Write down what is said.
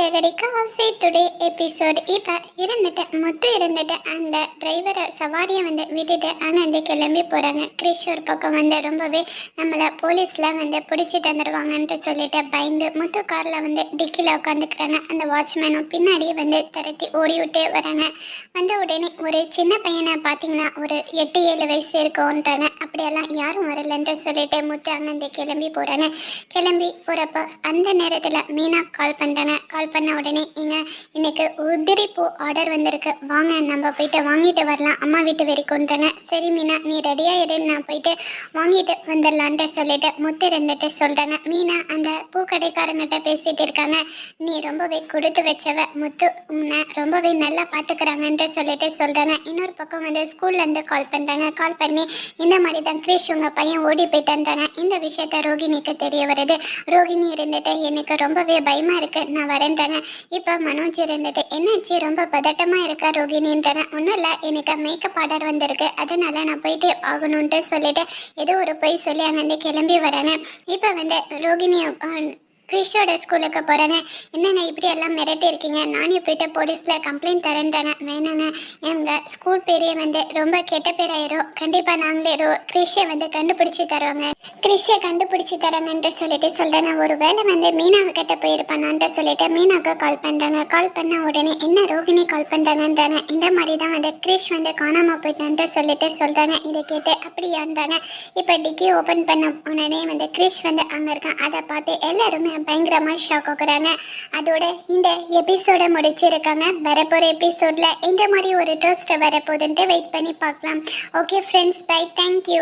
சிறகடி காசை today episode. இப்போ முத்து அந்த டிரைவரை சவாரியை விட்டுட்டு அங்கே கிளம்பி போகிறாங்க. கிறிஷ் ஒரு பக்கம் ரொம்பவே நம்மளை போலீஸில் பிடிச்சி தந்துடுவாங்கன்ட்டு சொல்லிட்டு பயந்து முத்து காரில் டிக்கியில் உட்காந்துக்கிறாங்க. அந்த வாட்ச்மேனும் பின்னாடியே திரட்டி ஓடி விட்டு வராங்க. வந்த உடனே ஒரு சின்ன பையனை பார்த்தீங்கன்னா ஒரு 8-7 வயசு இருக்கும்ன்றாங்க. அப்படியெல்லாம் யாரும் வரலன்ட்டு சொல்லிட்டு முத்து அங்கே கிளம்பி போகிறாங்க. கிளம்பி போகிறப்ப அந்த நேரத்தில் மீனா கால் பண்ணுறாங்க. கால் பண்ண உடனே இன்னைக்கு உதிரி பூ ஆர்டர் வந்திருக்கு, வாங்க நம்ம போயிட்டு வாங்கிட்டு வரலாம் அம்மா வீட்டு வரைக்கும்ன்றாங்க. சரி மீனா, நீ ரெடியாக இரு, நான் போயிட்டு வாங்கிட்டு வந்துடலான்ட்டு சொல்லிட்டு முத்து சொல்கிறாங்க. மீனா அந்த பூக்கடைக்காரங்கிட்ட பேசிகிட்டு இருக்காங்க. நீ ரொம்பவே கொடுத்து வச்சவ முத்து, உன்னை ரொம்பவே நல்லா பார்த்துக்கிறாங்கன்ட்டு சொல்லிட்டு சொல்கிறாங்க. இன்னொரு பக்கம் ஸ்கூல்லேருந்து கால் பண்ணுறாங்க. கால் பண்ணி இந்த மாதிரி தான் கிரீஷ் உங்கள் பையன் ஓடி போயிட்டான்றாங்க. இந்த விஷயத்த ரோகிணிக்கு தெரிய வருது. ரோகிணி எனக்கு ரொம்பவே பயமாக இருக்குது, நான் வரேன்றாங்க. இப்போ மனோஜ் என்னாச்சு, ரொம்ப பதட்டமாக இருக்கா ரோகிணின்றாங்க. ஒன்றும் இல்லை, எனக்கு மேக்கப் ஆர்டர் வந்திருக்கு, அதனால நான் போயிட்டு ஆகணுன்ட்டு சொல்லிட்டு ஏதோ ஒரு பொய் சொல்லி அங்கேருந்து கிளம்பி வராங்க. இப்போ ரோகிணியை கிறிஷோட ஸ்கூலுக்கு போகிறாங்க. என்னங்க இப்படி எல்லாம் மிரட்டி இருக்கீங்க, நானே போயிட்டு போலீஸில் கம்ப்ளைண்ட் தரேன்றாங்க. வேணாங்க, எங்கள் ஸ்கூல் பேரையே ரொம்ப கெட்ட பேராயிரும், கண்டிப்பாக நாங்களே கிறிஷை கண்டுபிடிச்சி தருவாங்க, கிறிஷை கண்டுபிடிச்சி தராங்கன்ட்டு சொல்லிட்டு சொல்கிறாங்க. ஒரு வேளை மீனாவை கிட்ட போயிருப்பானான்ட்டு சொல்லிட்டு மீனாவுக்கு கால் பண்ணுறாங்க. கால் பண்ண உடனே என்ன ரோகிணி கால் பண்ணுறாங்கன்றாங்க. இந்த மாதிரி தான் கிறிஷ் காணாமல் போயிட்டான்ட்டு சொல்லிட்டு சொல்கிறாங்க. இதை கேட்டு அப்படியான்றாங்க. இப்போ டிக்கி ஓப்பன் பண்ண உடனே கிறிஷ் அங்கே இருக்கான். அதை பார்த்து எல்லாருமே பயங்கரமாக ஷாக் ஆகுறாங்க. அதோட இந்த எபிசோட முடிச்சிருக்காங்க. வரப்போகிற எபிசோடில் இந்த மாதிரி ஒரு ட்விஸ்ட் வரப்போகுதுன்ட்டு வெயிட் பண்ணி பார்க்கலாம். Okay friends, bye, thank you.